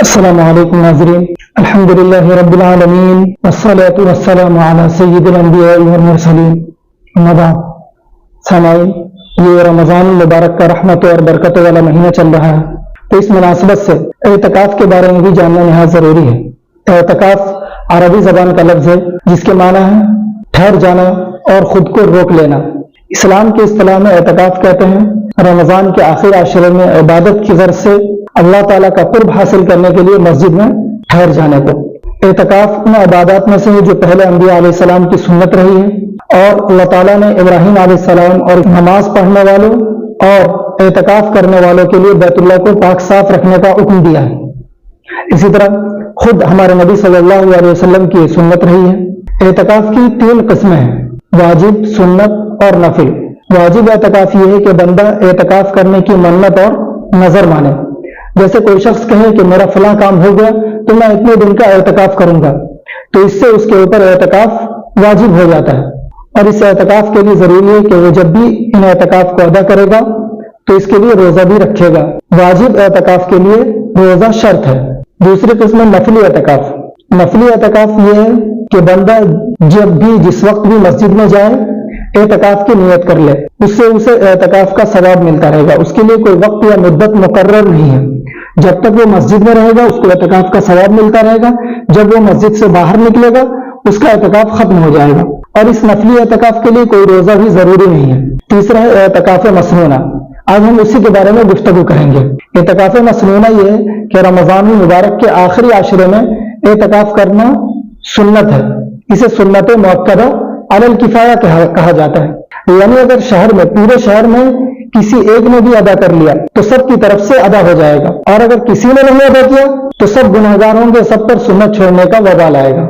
السلام علیکم ناظرین، الحمدللہ رب العالمین والصلاة والسلام علی سید الانبیاء والمرسلین، اما بعد۔ سامعین، یہ رمضان المبارک کا رحمت اور برکت والا مہینہ چل رہا ہے، تو اس مناسبت سے اعتکاف کے بارے میں بھی جاننا نہایت ضروری ہے۔ اعتکاف عربی زبان کا لفظ ہے جس کے معنی ہے ٹھہر جانا اور خود کو روک لینا۔ اسلام کی اصطلاح میں اعتکاف کہتے ہیں رمضان کے آخری عشرے میں عبادت کی غرض سے اللہ تعالیٰ کا قرب حاصل کرنے کے لیے مسجد میں ٹھہر جانے کو۔ اعتکاف ان عبادات میں سے ہے جو پہلے انبیاء علیہ السلام کی سنت رہی ہے، اور اللہ تعالیٰ نے ابراہیم علیہ السلام اور نماز پڑھنے والوں اور اعتکاف کرنے والوں کے لیے بیت اللہ کو پاک صاف رکھنے کا حکم دیا ہے۔ اسی طرح خود ہمارے نبی صلی اللہ علیہ وسلم کی سنت رہی ہے۔ اعتکاف کی 3 قسمیں ہیں: واجب، سنت اور نفل۔ واجب اعتکاف یہ ہے کہ بندہ اعتکاف کرنے کی منت اور نظر مانے، جیسے کوئی شخص کہے کہ میرا فلاں کام ہو گیا تو میں اتنے دن کا اعتکاف کروں گا، تو اس سے اس کے اوپر اعتکاف واجب ہو جاتا ہے، اور اس اعتکاف کے لیے ضروری ہے کہ وہ جب بھی ان اعتکاف کو ادا کرے گا تو اس کے لیے روزہ بھی رکھے گا۔ واجب اعتکاف کے لیے روزہ شرط ہے۔ دوسری قسم نفلی اعتکاف۔ نفلی اعتکاف یہ ہے کہ بندہ جب بھی جس وقت بھی مسجد میں جائے اعتکاف کی نیت کر لے، اس سے اسے اعتکاف کا ثواب ملتا رہے گا۔ اس کے لیے کوئی وقت یا مدت مقرر نہیں ہے، جب تک وہ مسجد میں رہے گا اس کو اعتکاف کا ثواب ملتا رہے گا، جب وہ مسجد سے باہر نکلے گا اس کا اعتکاف ختم ہو جائے گا۔ اور اس نفلی اعتکاف کے لیے کوئی روزہ بھی ضروری نہیں ہے۔ تیسرا ہے اعتکاف مسنونہ۔ آج ہم اسی کے بارے میں گفتگو کریں گے۔ اعتکاف مسنونہ یہ ہے کہ رمضان المبارک کے آخری عشرے میں اعتکاف کرنا سنت ہے۔ اسے سنت مؤکدہ علی الکفایہ کہا جاتا ہے، یعنی اگر شہر میں پورے شہر میں کسی ایک نے بھی ادا کر لیا تو سب کی طرف سے ادا ہو جائے گا، اور اگر کسی نے نہیں ادا کیا تو سب گنہگار ہوں گے، سب پر سنت چھوڑنے کا وبال آئے گا۔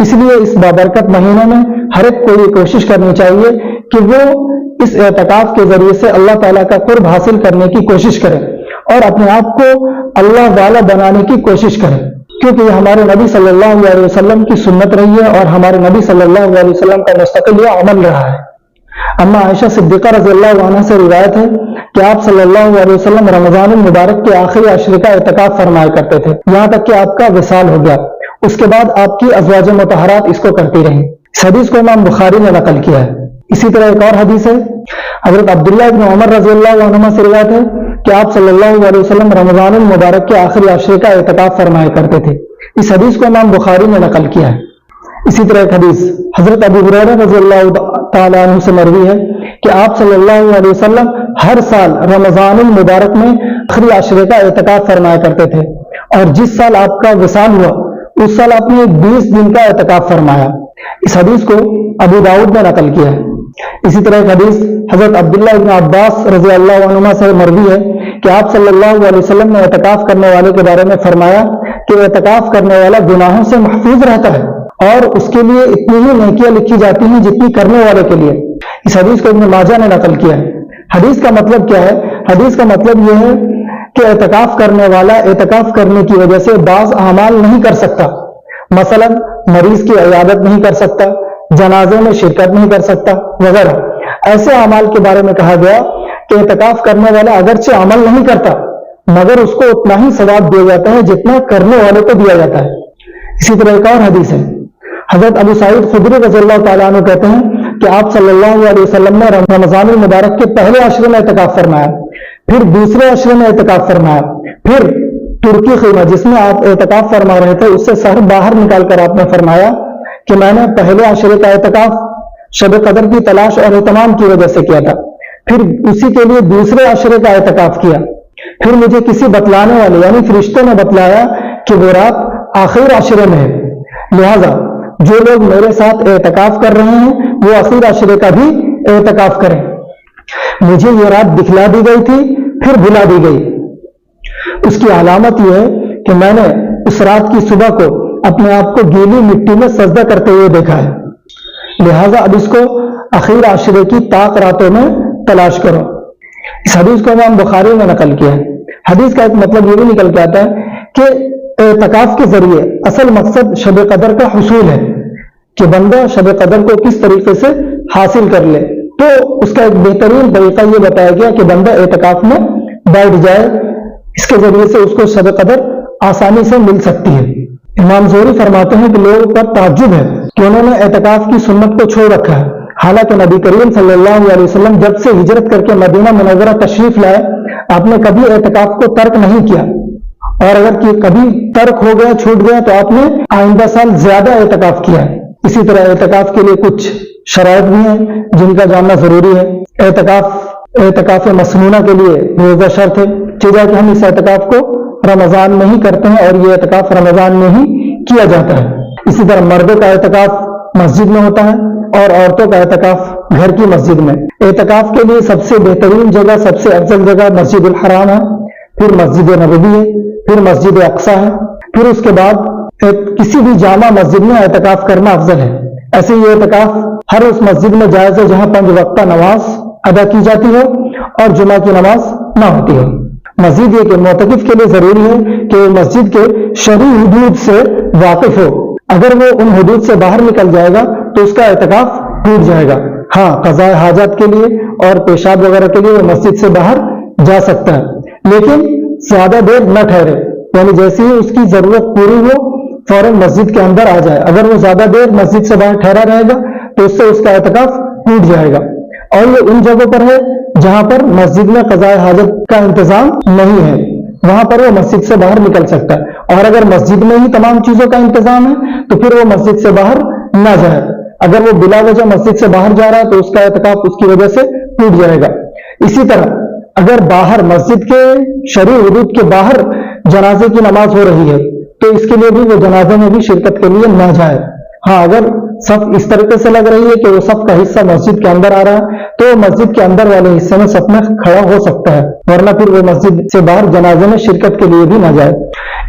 اس لیے اس بابرکت مہینے میں ہر ایک کو یہ کوشش کرنی چاہیے کہ وہ اس اعتکاف کے ذریعے سے اللہ تعالیٰ کا قرب حاصل کرنے کی کوشش کرے اور اپنے آپ کو اللہ والا بنانے کی کوشش کرے، کیونکہ یہ ہمارے نبی صلی اللہ علیہ وسلم کی سنت رہی ہے اور ہمارے نبی صلی اللہ علیہ وسلم کا مستقل یہ عمل رہا ہے۔ اما عائشہ صدیقہ رضی اللہ عنہ سے روایت ہے کہ آپ صلی اللہ علیہ وسلم رمضان المبارک کے آخری عشرے کا اعتکاف فرمایا کرتے تھے، یہاں تک کہ آپ کا وصال ہو گیا۔ اس کے بعد آپ کی ازواج مطہرات اس کو کرتی رہیں۔ اس حدیث کو امام بخاری نے نقل کیا ہے۔ اسی طرح ایک اور حدیث ہے، حضرت عبداللہ بن عمر رضی اللہ عنہما سے روایت ہے کہ آپ صلی اللہ علیہ وسلم رمضان المبارک کے آخری عشرے کا اعتکاف فرمایا کرتے تھے۔ اس حدیث کو امام بخاری نے نقل کیا ہے۔ اسی طرح ایک حدیث حضرت ابو ہریرہ رضی اللہ تعالیٰ عنہ سے مروی ہے کہ آپ صلی اللہ علیہ وسلم ہر سال رمضان المبارک میں آخری عشرے کا اعتکاف فرمایا کرتے تھے، اور جس سال آپ کا وصال ہوا اس سال آپ نے 20 دن کا اعتکاف فرمایا۔ اس حدیث کو ابو داؤد نے نقل کیا ہے۔ اسی طرح ایک حدیث حضرت عبداللہ بن عباس رضی اللہ عنہما سے مروی ہے کہ آپ صلی اللہ علیہ وسلم نے اعتکاف کرنے والے کے بارے میں فرمایا کہ اعتکاف کرنے والا گناہوں سے محفوظ رہتا ہے اور اس کے لیے اتنی ہی نیکیاں لکھی جاتی ہیں جتنی کرنے والے کے لیے۔ اس حدیث کو ابن ماجہ نے نقل کیا ہے۔ حدیث کا مطلب کیا ہے؟ حدیث کا مطلب یہ ہے کہ اعتکاف کرنے والا اعتکاف کرنے کی وجہ سے بعض اعمال نہیں کر سکتا، مثلا مریض کی عیادت نہیں کر سکتا، جنازے میں شرکت نہیں کر سکتا وغیرہ۔ ایسے اعمال کے بارے میں کہا گیا کہ اعتکاف کرنے والا اگرچہ عمل نہیں کرتا مگر اس کو اتنا ہی ثواب دیا جاتا ہے جتنا کرنے والے کو دیا جاتا ہے۔ اسی طرح ایک اور حدیث ہے، حضرت ابو سعید خدری رضی اللہ تعالیٰ عنہ کہتے ہیں کہ آپ صلی اللہ علیہ وسلم نے رمضان المبارک کے پہلے عشرے میں اعتکاف فرمایا، پھر دوسرے عشرے میں اعتکاف فرمایا، پھر ترکی خیمہ جس میں آپ اعتکاف فرما رہے تھے اس سے سر باہر نکال کر آپ نے فرمایا کہ میں نے پہلے عشرے کا اعتکاف شب قدر کی تلاش اور اہتمام کی وجہ سے کیا تھا، پھر اسی کے لیے دوسرے عشرے کا اعتکاف کیا، پھر مجھے کسی بتلانے والے یعنی فرشتے نے بتلایا کہ وہ رات آخر عشرے میں ہے، لہذا جو لوگ میرے ساتھ اعتکاف کر رہے ہیں وہ آخر عشرے کا بھی اعتکاف کریں۔ مجھے یہ رات دکھلا دی گئی تھی پھر بھلا دی گئی۔ اس کی علامت یہ ہے کہ میں نے اس رات کی صبح کو اپنے آپ کو گیلی مٹی میں سجدہ کرتے ہوئے دیکھا ہے، لہذا اب اس کو آخر عشرے کی طاق راتوں میں تلاش کرو۔ اس حدیث کو امام بخاری نے نقل کیا ہے۔ حدیث کا ایک مطلب یہ بھی نکل کے آتا ہے کہ اعتکاف کے ذریعے اصل مقصد شب قدر کا حصول ہے، کہ بندہ شب قدر کو کس طریقے سے حاصل کر لے۔ تو اس کا ایک بہترین طریقہ یہ بتایا گیا کہ بندہ اعتکاف میں بیٹھ جائے، اس کے ذریعے سے اس کو شب قدر آسانی سے مل سکتی ہے۔ امام زہری فرماتے ہیں کہ لوگوں پر تعجب ہے کہ انہوں نے اعتکاف کی سنت کو چھوڑ رکھا ہے، حالانکہ نبی کریم صلی اللہ علیہ وسلم جب سے ہجرت کر کے مدینہ منورہ تشریف لائے، آپ نے کبھی اعتکاف کو ترک نہیں کیا، اور اگر کبھی ترک ہو گیا، چھوٹ گیا، تو آپ نے آئندہ سال زیادہ اعتکاف کیا ہے۔ اسی طرح اعتکاف کے لیے کچھ شرائط بھی ہیں جن کا جاننا ضروری ہے۔ اعتکاف مسنونہ کے لیے روزہ شرط ہے، چیزیں کہ ہم اس اعتکاف کو رمضان میں ہی کرتے ہیں اور یہ اعتکاف رمضان میں ہی کیا جاتا ہے۔ اسی طرح مردوں کا اعتکاف مسجد میں ہوتا ہے اور عورتوں کا اعتکاف گھر کی مسجد میں۔ اعتکاف کے لیے سب سے بہترین جگہ، سب سے افضل جگہ مسجد الحرام ہے، پھر مسجد نبوی ہے، پھر مسجد اقصیٰ ہے، پھر اس کے بعد کسی بھی جامع مسجد میں اعتکاف کرنا افضل ہے۔ ایسے یہ اعتکاف ہر اس مسجد میں جائز ہے جہاں 5 وقتہ نماز ادا کی جاتی ہو اور جمعہ کی نماز نہ ہوتی ہو۔ مزید یہ کہ معتکف کے لیے ضروری ہے کہ وہ مسجد کے شرعی حدود سے واقف ہو، اگر وہ ان حدود سے باہر نکل جائے گا تو اس کا اعتکاف ٹوٹ جائے گا۔ ہاں، قضاء حاجات کے لیے اور پیشاب وغیرہ کے لیے وہ مسجد سے باہر جا سکتا ہے، لیکن زیادہ دیر نہ ٹھہرے، یعنی جیسے ہی اس کی ضرورت پوری ہو فوراً مسجد کے اندر آ جائے۔ اگر وہ زیادہ دیر مسجد سے باہر ٹھہرا رہے گا تو اس سے اس کا اعتکاف ٹوٹ جائے گا۔ اور یہ ان جگہوں پر ہے جہاں پر مسجد میں قضاء حاجت کا انتظام نہیں ہے، وہاں پر وہ مسجد سے باہر نکل سکتا ہے، اور اگر مسجد میں ہی تمام چیزوں کا انتظام ہے تو پھر وہ مسجد سے باہر نہ جائے۔ اگر وہ بلا وجہ مسجد سے باہر جا رہا ہے تو اس کا اعتکاف اس کی وجہ سے ٹوٹ جائے گا۔ اسی طرح اگر باہر مسجد کے شرعی حدود کے باہر جنازے کی نماز ہو رہی ہے تو اس کے لیے بھی وہ جنازے میں بھی شرکت کے لیے نہ جائے۔ ہاں، اگر صف اس طریقے سے لگ رہی ہے کہ وہ صف کا حصہ مسجد کے اندر آ رہا ہے تو وہ مسجد کے اندر والے حصے میں صف میں کھڑا ہو سکتا ہے، ورنہ پھر وہ مسجد سے باہر جنازے میں شرکت کے لیے بھی نہ جائے۔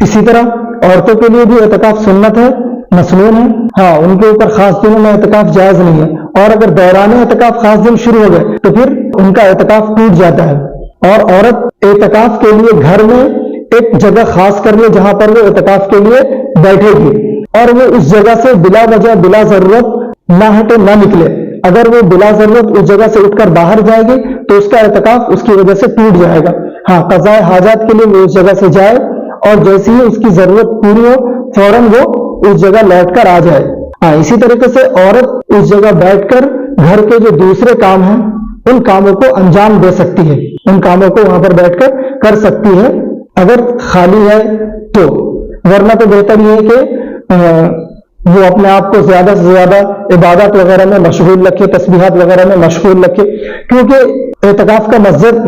اسی طرح عورتوں کے لیے بھی اعتکاف سنت ہے، مسنون ہے۔ ہاں، ان کے اوپر خاص دنوں میں اعتکاف جائز نہیں ہے، اور اگر دوران اعتکاف خاص دن شروع ہو گئے تو پھر ان کا اعتکاف ٹوٹ جاتا ہے۔ اور عورت اعتکاف کے لیے گھر میں ایک جگہ خاص کر لے جہاں پر وہ اعتکاف کے لیے بیٹھے گی، اور وہ اس جگہ سے بلا وجہ بلا ضرورت نہ ہٹے، نہ نکلے۔ اگر وہ بلا ضرورت اس جگہ سے اٹھ کر باہر جائے گی تو اس کا اعتکاف اس کی وجہ سے ٹوٹ جائے گا۔ ہاں، قضاء حاجات کے لیے وہ اس جگہ سے جائے اور جیسے ہی اس کی ضرورت پوری ہو فوراً وہ اس جگہ لوٹ کر آ جائے۔ ہاں، اسی طریقے سے عورت اس جگہ بیٹھ کر گھر کے جو دوسرے کام ہیں ان کاموں کو انجام دے سکتی ہے، ان کاموں کو وہاں پر بیٹھ کر کر سکتی ہے اگر خالی ہے تو، ورنہ تو بہتر یہ ہے کہ وہ اپنے آپ کو زیادہ سے زیادہ عبادت وغیرہ میں مشغول رکھے، تسبیحات وغیرہ میں مشغول رکھے، کیونکہ اعتکاف کا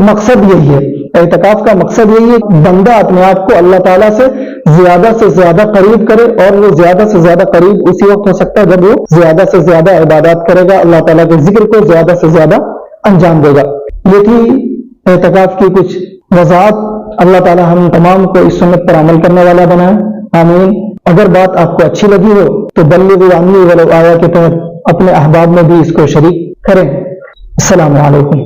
مقصد یہی ہے۔ اعتکاف کا مقصد یہی ہے کہ بندہ اپنے آپ کو اللہ تعالیٰ سے زیادہ قریب کرے، اور وہ زیادہ سے زیادہ قریب اسی وقت ہو سکتا ہے جب وہ زیادہ سے زیادہ عبادات کرے گا، اللہ تعالیٰ کے ذکر کو زیادہ سے زیادہ انجام دے گا۔ یہ تھی اعتکاف کی کچھ وضاحت۔ اللہ تعالیٰ ہم تمام کو اس سنت پر عمل کرنے والا بنائے، آمین۔ اگر بات آپ کو اچھی لگی ہو تو بلغوا عنی ولو آیا کے تحت اپنے احباب میں بھی اس کو شریک کریں۔ السلام علیکم۔